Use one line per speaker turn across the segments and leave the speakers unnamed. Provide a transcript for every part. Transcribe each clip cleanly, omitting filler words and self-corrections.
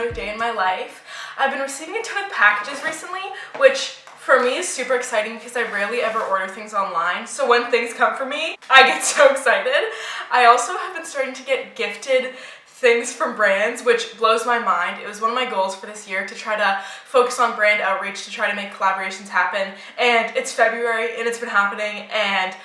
another day in my life. I've been receiving a ton of packages recently, which for me is super exciting because I rarely ever order things online. So when things come for me, I get so excited. I also have been starting to get gifted things from brands, which blows my mind. It was one of my goals for this year to try to focus on brand outreach, to try to make collaborations happen. And it's February and it's been happening, and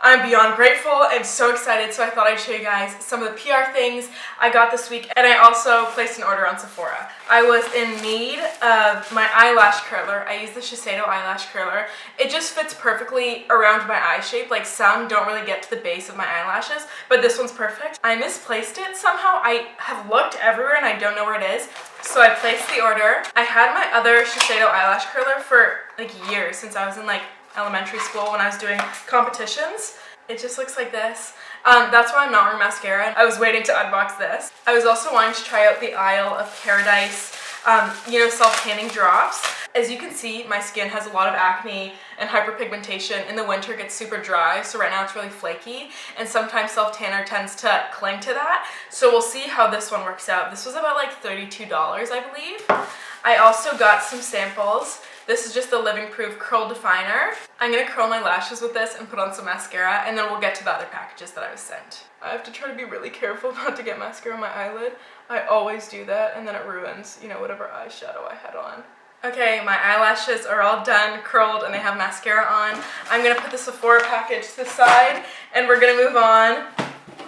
I'm beyond grateful and so excited. So I thought I'd show you guys some of the PR things I got this week, and I also placed an order on Sephora. I was in need of my eyelash curler. I use the Shiseido eyelash curler. It just fits perfectly around my eye shape. Like, some don't really get to the base of my eyelashes, but this one's perfect. I misplaced it somehow. I have looked everywhere and I don't know where it is. So I placed the order. I had my other Shiseido eyelash curler for like years, since I was in like elementary school when I was doing competitions. It just looks like this. That's why I'm not wearing mascara. I was waiting to unbox this. I was also wanting to try out the Isle of Paradise, self-tanning drops. As you can see, my skin has a lot of acne and hyperpigmentation. In the winter, it gets super dry, so right now it's really flaky, and sometimes self-tanner tends to cling to that. So we'll see how this one works out. This was about like $32, I believe. I also got some samples. This is just the Living Proof Curl Definer. I'm gonna curl my lashes with this and put on some mascara, and then we'll get to the other packages that I was sent. I have to try to be really careful not to get mascara on my eyelid. I always do that, and then it ruins, whatever eyeshadow I had on. Okay, my eyelashes are all done, curled, and they have mascara on. I'm gonna put the Sephora package to the side, and we're gonna move on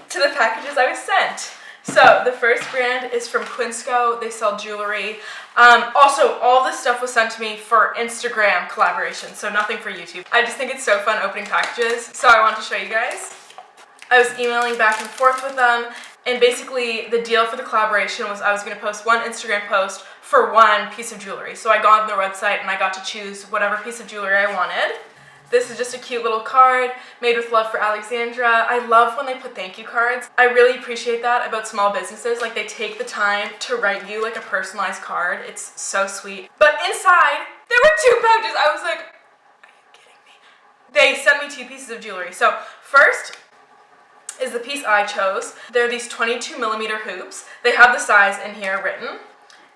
to the packages I was sent. So the first brand is from Quinsco. They sell jewelry. Also, all this stuff was sent to me for Instagram collaboration, so nothing for YouTube. I just think it's so fun opening packages, so I want to show you guys. I was emailing back and forth with them, and basically the deal for the collaboration was I was going to post one Instagram post for one piece of jewelry. So I got on their website and I got to choose whatever piece of jewelry I wanted. This is just a cute little card made with love for Alexandra. I love when they put thank you cards. I really appreciate that about small businesses. Like, they take the time to write you like a personalized card. It's so sweet. But inside, there were two pouches. I was like, are you kidding me? They sent me two pieces of jewelry. So first is the piece I chose. They're these 22mm hoops. They have the size in here written.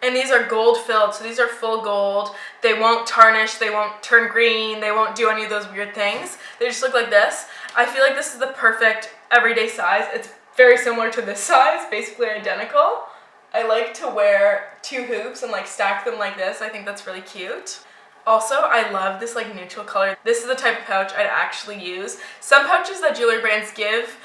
And these are gold filled, so these are full gold. They won't tarnish, they won't turn green, they won't do any of those weird things. They just look like this. I feel like this is the perfect everyday size. It's very similar to this size, basically identical. I like to wear two hoops and like stack them like this. I think that's really cute. Also, I love this like neutral color. This is the type of pouch I'd actually use. Some pouches that jewelry brands give,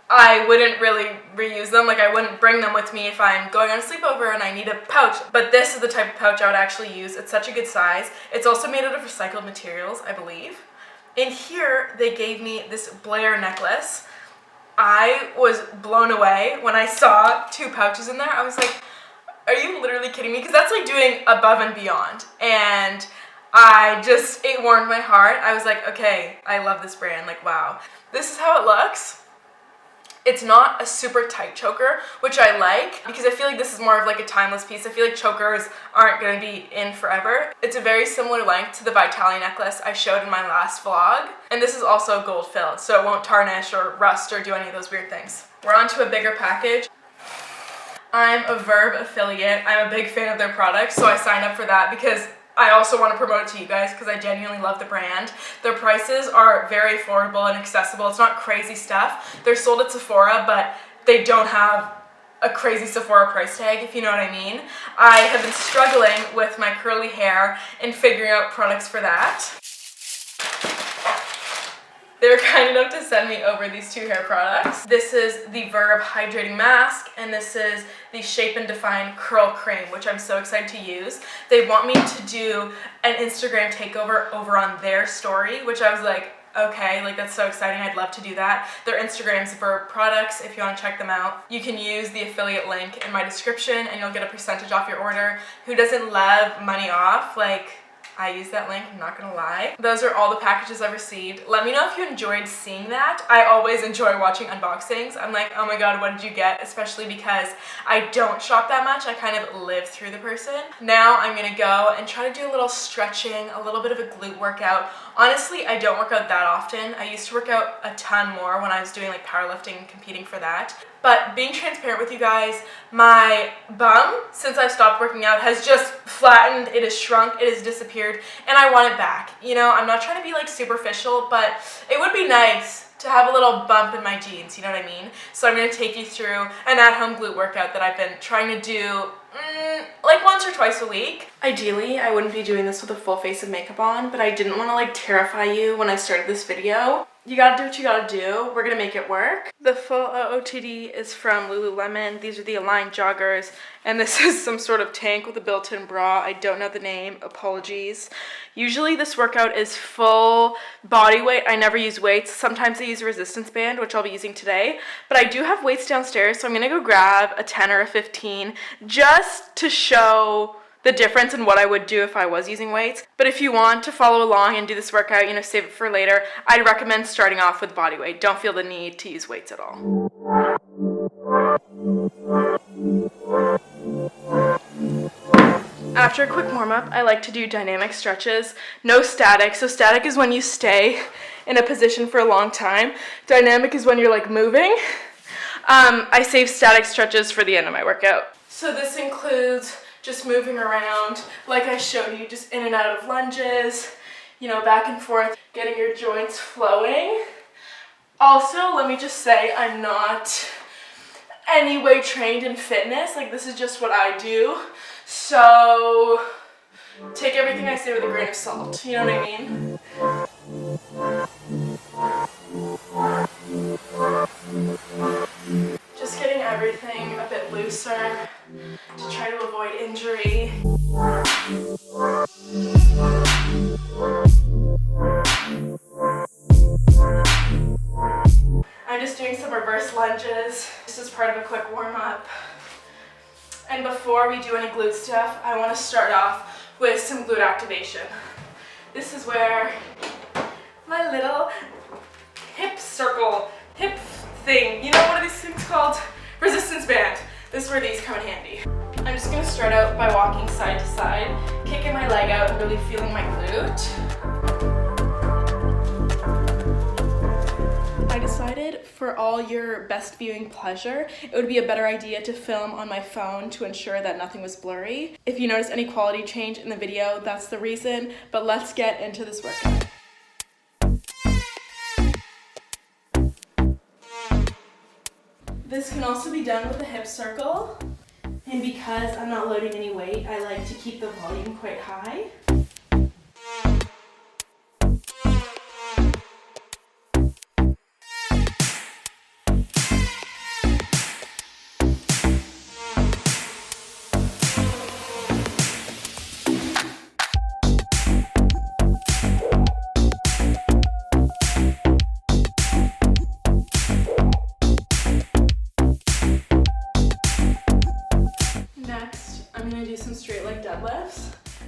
I wouldn't really reuse them. Like, I wouldn't bring them with me if I'm going on a sleepover and I need a pouch. But this is the type of pouch I would actually use. It's such a good size. It's also made out of recycled materials, I believe. In here, they gave me this Blair necklace. I was blown away when I saw two pouches in there. I was like, are you literally kidding me? Because that's like doing above and beyond. And it warmed my heart. I was like, okay, I love this brand. Like, wow. This is how it looks. It's not a super tight choker, which I like, because I feel like this is more of like a timeless piece. I feel like chokers aren't going to be in forever. It's a very similar length to the Vitali necklace I showed in my last vlog. And this is also gold filled, so it won't tarnish or rust or do any of those weird things. We're on to a bigger package. I'm a Verb affiliate. I'm a big fan of their products, so I signed up for that because I also want to promote it to you guys because I genuinely love the brand. Their prices are very affordable and accessible. It's not crazy stuff. They're sold at Sephora, but they don't have a crazy Sephora price tag, if you know what I mean. I have been struggling with my curly hair and figuring out products for that. They were kind enough to send me over these two hair products. This is the Verb Hydrating Mask, and this is the Shape and Define Curl Cream, which I'm so excited to use. They want me to do an Instagram takeover over on their story, which I was like, okay, like that's so exciting. I'd love to do that. Their Instagram's Verb Products, if you want to check them out. You can use the affiliate link in my description and you'll get a percentage off your order. Who doesn't love money off? Like, I use that link, I'm not gonna lie. Those are all the packages I've received. Let me know if you enjoyed seeing that. I always enjoy watching unboxings. I'm like, oh my god, what did you get? Especially because I don't shop that much. I kind of live through the person. Now I'm gonna go and try to do a little stretching, a little bit of a glute workout. Honestly, I don't work out that often. I used to work out a ton more when I was doing like powerlifting and competing for that. But being transparent with you guys, my bum, since I've stopped working out, has just flattened, it has shrunk, it has disappeared, and I want it back. You know, I'm not trying to be like superficial, but it would be nice to have a little bump in my jeans, you know what I mean? So I'm going to take you through an at-home glute workout that I've been trying to do like once or twice a week. Ideally, I wouldn't be doing this with a full face of makeup on, but I didn't want to like terrify you when I started this video. You gotta do what you gotta do. We're gonna make it work. The full OOTD is from Lululemon. These are the Align joggers, and this is some sort of tank with a built-in bra. I don't know the name, apologies. Usually this workout is full body weight. I never use weights. Sometimes I use a resistance band, which I'll be using today, but I do have weights downstairs, so I'm gonna go grab a 10 or a 15 just to show the difference in what I would do if I was using weights. But if you want to follow along and do this workout, you know, save it for later, I'd recommend starting off with body weight. Don't feel the need to use weights at all. After a quick warm-up, I like to do dynamic stretches. No static. So static is when you stay in a position for a long time. Dynamic is when you're like moving. I save static stretches for the end of my workout. So this includes just moving around like I showed you, just in and out of lunges, you know, back and forth, getting your joints flowing. Also, let me just say, I'm not any way trained in fitness. Like, this is just what I do. So take everything I say with a grain of salt, you know what I mean? Just getting everything a bit looser to try to avoid injury. I'm just doing some reverse lunges. This is part of a quick warm-up. And before we do any glute stuff, I want to start off with some glute activation. This is where my little hip circle, hip thing, you know what are these things called? Resistance band. This is where these come in handy. I'm just going to start out by walking side to side, kicking my leg out and really feeling my glute. I decided for all your best viewing pleasure, it would be a better idea to film on my phone to ensure that nothing was blurry. If you notice any quality change in the video, that's the reason, but let's get into this workout. This can also be done with a hip circle, and because I'm not loading any weight, I like to keep the volume quite high.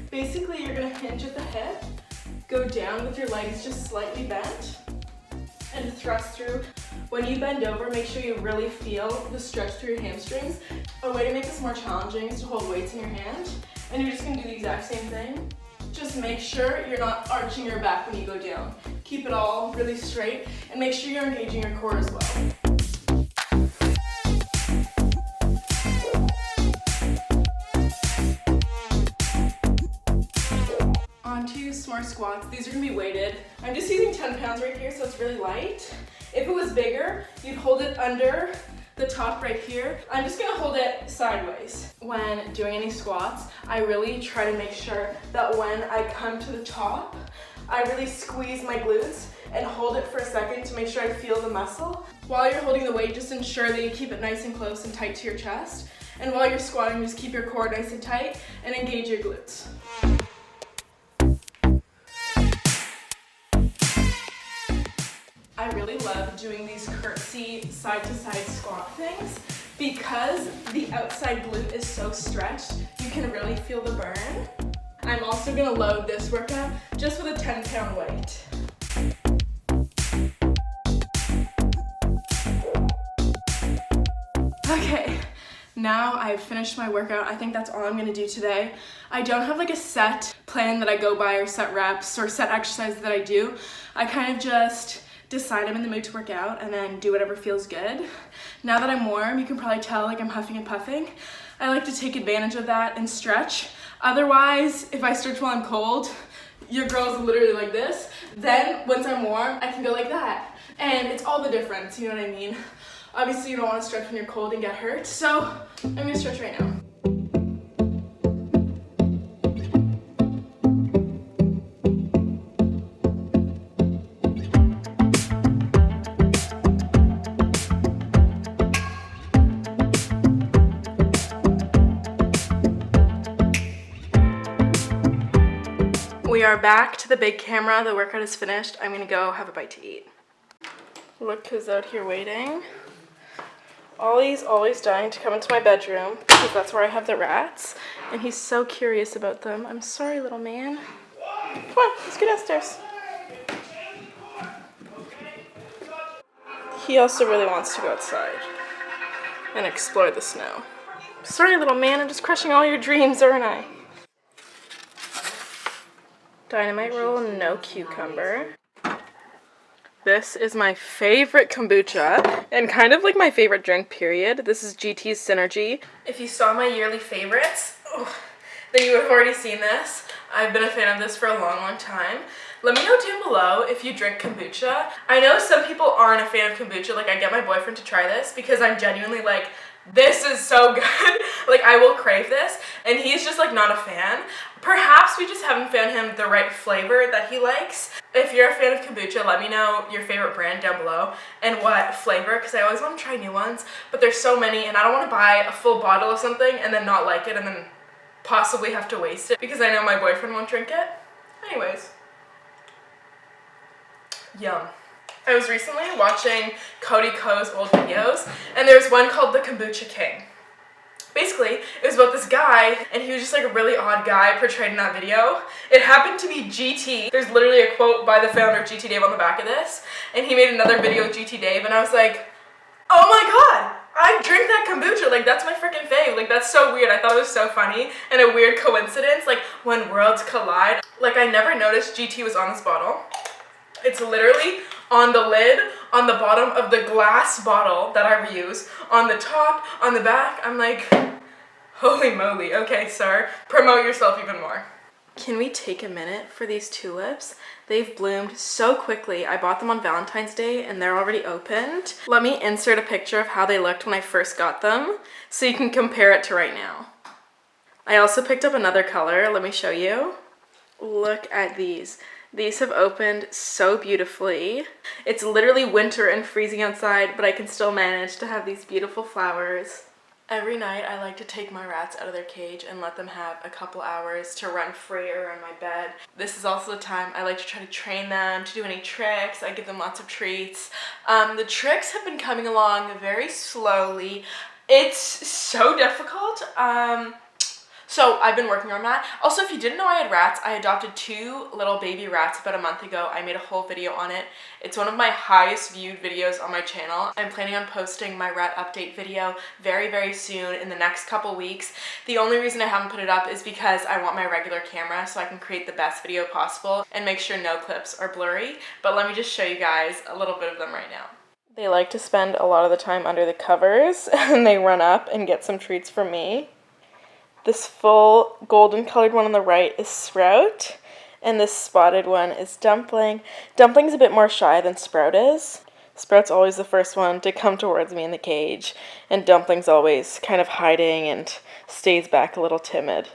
Basically, you're going to hinge at the hip, go down with your legs just slightly bent, and thrust through. When you bend over, make sure you really feel the stretch through your hamstrings. A way to make this more challenging is to hold weights in your hand, and you're just going to do the exact same thing. Just make sure you're not arching your back when you go down. Keep it all really straight, and make sure you're engaging your core as well. Onto smart squats. These are going to be weighted. I'm just using 10 pounds right here, so it's really light. If it was bigger, you'd hold it under the top right here. I'm just going to hold it sideways. When doing any squats, I really try to make sure that when I come to the top, I really squeeze my glutes and hold it for a second to make sure I feel the muscle. While you're holding the weight, just ensure that you keep it nice and close and tight to your chest. And while you're squatting, just keep your core nice and tight and engage your glutes. I really love doing these curtsy side-to-side squat things because the outside glute is so stretched, you can really feel the burn. I'm also going to load this workout just with a 10-pound weight. Okay, now I've finished my workout. I think that's all I'm going to do today. I don't have like a set plan that I go by or set reps or set exercises that I do. I kind of just decide I'm in the mood to work out and then do whatever feels good. Now that I'm warm, you can probably tell like I'm huffing and puffing. I like to take advantage of that and stretch. Otherwise, if I stretch while I'm cold, your girl's literally like this. Then once I'm warm, I can go like that. And it's all the difference, you know what I mean? Obviously you don't want to stretch when you're cold and get hurt, so I'm gonna stretch right now. We are back to the big camera. The workout is finished. I'm gonna go have a bite to eat. Look who's out here waiting. Ollie's always dying to come into my bedroom because that's where I have the rats, and he's so curious about them. I'm sorry, little man. Come on, let's get downstairs. He also really wants to go outside and explore the snow. Sorry, little man, I'm just crushing all your dreams, aren't I? Dynamite roll, no cucumber. This is my favorite kombucha and kind of like my favorite drink, period. This is GT's Synergy. If you saw my yearly favorites, then you would have already seen this. I've been a fan of this for a long, long time. Let me know down below if you drink kombucha. I know some people aren't a fan of kombucha. Like, I get my boyfriend to try this because I'm genuinely like, this is so good. Like, I will crave this. And he's just like not a fan. Perhaps we just haven't found him the right flavor that he likes. If you're a fan of kombucha, let me know your favorite brand down below and what flavor, because I always want to try new ones, but there's so many and I don't want to buy a full bottle of something and then not like it and then possibly have to waste it because I know my boyfriend won't drink it. Anyways. Yum. I was recently watching Cody Ko's old videos, and there's one called The Kombucha King. Basically, it was about this guy, and he was just like a really odd guy portrayed in that video. It happened to be GT. There's literally a quote by the founder, GT Dave, on the back of this, and he made another video with GT Dave, and I was like, oh my god, I drink that kombucha, like that's my freaking fave. Like, that's so weird. I thought it was so funny and a weird coincidence, like when worlds collide. Like, I never noticed GT was on this bottle. It's literally on the lid, on the bottom of the glass bottle that I reuse, on the top, on the back. I'm like, holy moly. Okay, sir, promote yourself even more. Can we take a minute for these tulips? They've bloomed so quickly. I bought them on Valentine's Day and they're already opened. Let me insert a picture of how they looked when I first got them so you can compare it to right now. I also picked up another color. Let me show you. Look at these. These have opened so beautifully. It's literally winter and freezing outside, but I can still manage to have these beautiful flowers. Every night I like to take my rats out of their cage and let them have a couple hours to run free around my bed. This is also the time I like to try to train them to do any tricks. I give them lots of treats. The tricks have been coming along very slowly. It's so difficult. So I've been working on that. Also, if you didn't know I had rats, I adopted 2 little baby rats about a month ago. I made a whole video on it. It's one of my highest viewed videos on my channel. I'm planning on posting my rat update video very, very soon in the next couple weeks. The only reason I haven't put it up is because I want my regular camera so I can create the best video possible and make sure no clips are blurry. But let me just show you guys a little bit of them right now. They like to spend a lot of the time under the covers and they run up and get some treats from me. This full golden colored one on the right is Sprout, and this spotted one is Dumpling. Dumpling's a bit more shy than Sprout is. Sprout's always the first one to come towards me in the cage, and Dumpling's always kind of hiding and stays back a little timid.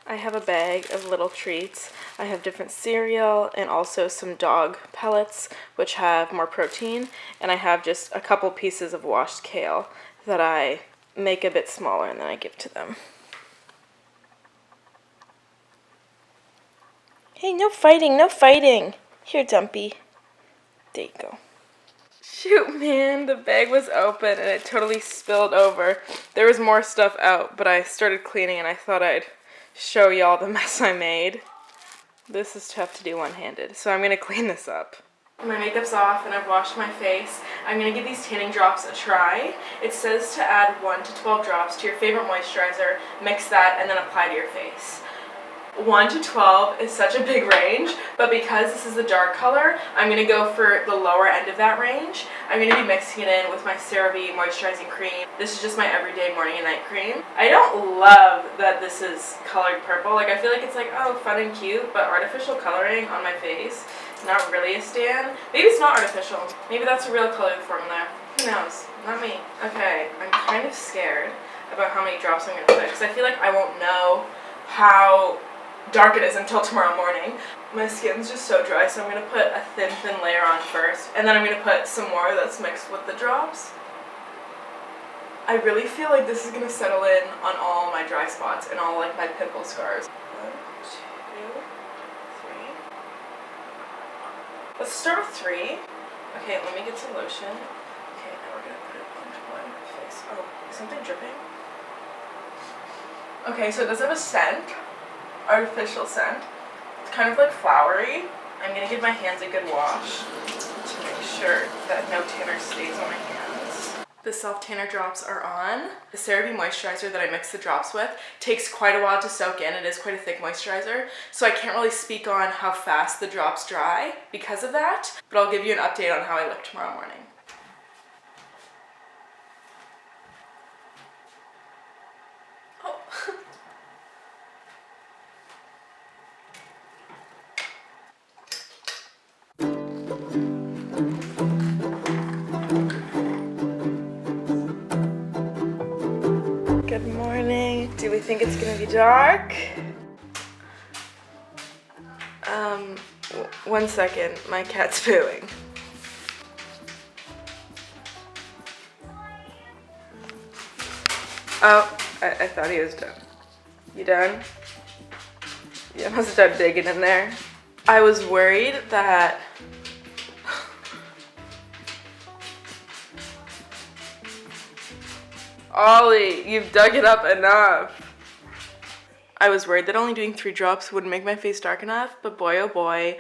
I have a bag of little treats. I have different cereal and also some dog pellets, which have more protein, and I have just a couple pieces of washed kale that I make a bit smaller and then I give to them. Hey, no fighting, no fighting. Here, Dumpy. There you go. Shoot, man, the bag was open and it totally spilled over. There was more stuff out, but I started cleaning and I thought I'd show y'all the mess I made. This is tough to do one-handed, so I'm gonna clean this up. My makeup's off and I've washed my face. I'm gonna give these tanning drops a try. It says to add 1 to 12 drops to your favorite moisturizer, mix that, and then apply to your face. 1 to 12 is such a big range, but because this is the dark color, I'm going to go for the lower end of that range. I'm going to be mixing it in with my CeraVe moisturizing cream. This is just my everyday morning and night cream. I don't love that this is colored purple. Like, I feel like it's like, oh, fun and cute, but artificial coloring on my face is not really a stan. Maybe it's not artificial. Maybe that's a real coloring formula. Who knows? Not me. Okay, I'm kind of scared about how many drops I'm going to put because I feel like I won't know how dark it is until tomorrow morning. My skin's just so dry, so I'm going to put a thin layer on first, and then I'm going to put some more that's mixed with the drops. I really feel like this is going to settle in on all my dry spots and all like my pimple scars. 1, 2, 3. Let's start with 3. Okay, let me get some lotion. Okay, now we're going to put it onto my face. Oh, is something dripping? Okay, so it does have a scent. Artificial scent. It's kind of like flowery. I'm going to give my hands a good wash to make sure that no tanner stays on my hands. The self tanner drops are on. The CeraVe moisturizer that I mix the drops with takes quite a while to soak in. It is quite a thick moisturizer, so I can't really speak on how fast the drops dry because of that, but I'll give you an update on how I look tomorrow morning. Good morning. Do we think it's gonna be dark? 1 second, my cat's pooing. Oh, I thought he was done. You done? You must have done digging in there. I was worried that Ollie, you've dug it up enough. I was worried that only doing 3 drops wouldn't make my face dark enough, but boy oh boy,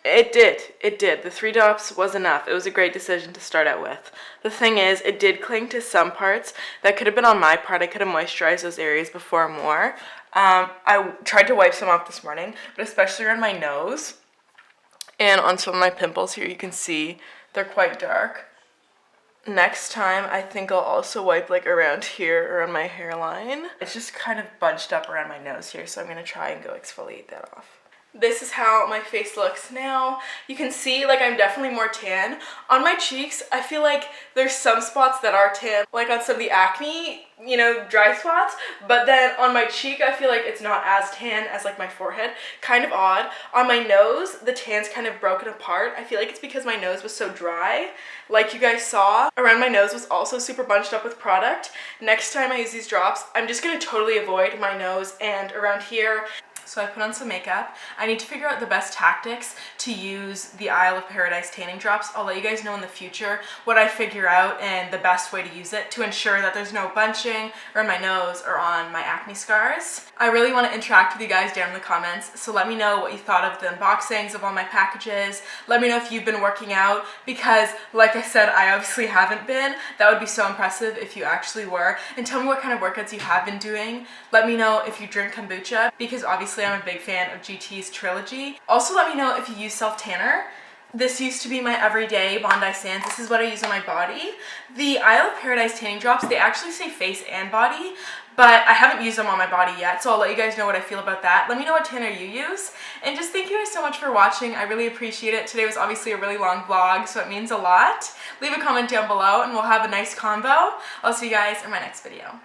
it did. The 3 drops was enough. It was a great decision to start out with. The thing is, it did cling to some parts that could have been on my part. I could have moisturized those areas before more. I tried to wipe some off this morning, but especially around my nose and on some of my pimples here, you can see they're quite dark. Next time, I think I'll also wipe like around here, around my hairline. It's just kind of bunched up around my nose here, so I'm gonna try and go exfoliate that off. This is how my face looks now. You can see like I'm definitely more tan. On my cheeks, I feel like there's some spots that are tan, like on some of the acne, you know, dry spots, but then on my cheek, I feel like it's not as tan as like my forehead. Kind of odd. On my nose, the tan's kind of broken apart. I feel like it's because my nose was so dry. Like you guys saw, around my nose was also super bunched up with product. Next time I use these drops, I'm just gonna totally avoid my nose and around here. So I put on some makeup. I need to figure out the best tactics to use the Isle of Paradise tanning drops. I'll let you guys know in the future what I figure out and the best way to use it to ensure that there's no bunching around my nose or on my acne scars. I really want to interact with you guys down in the comments, so let me know what you thought of the unboxings of all my packages. Let me know if you've been working out, because like I said, I obviously haven't been. That would be so impressive if you actually were. And tell me what kind of workouts you have been doing. Let me know if you drink kombucha, because obviously I'm a big fan of GT's trilogy. Also let me know if you use self-tanner. This used to be my everyday Bondi Sands. This is what I use on my body. The Isle of Paradise tanning drops, they actually say face and body, but I haven't used them on my body yet, so I'll let you guys know what I feel about that. Let me know what tanner you use. And just thank you guys so much for watching. I really appreciate it. Today was obviously a really long vlog, so it means a lot. Leave a comment down below and we'll have a nice convo. I'll see you guys in my next video.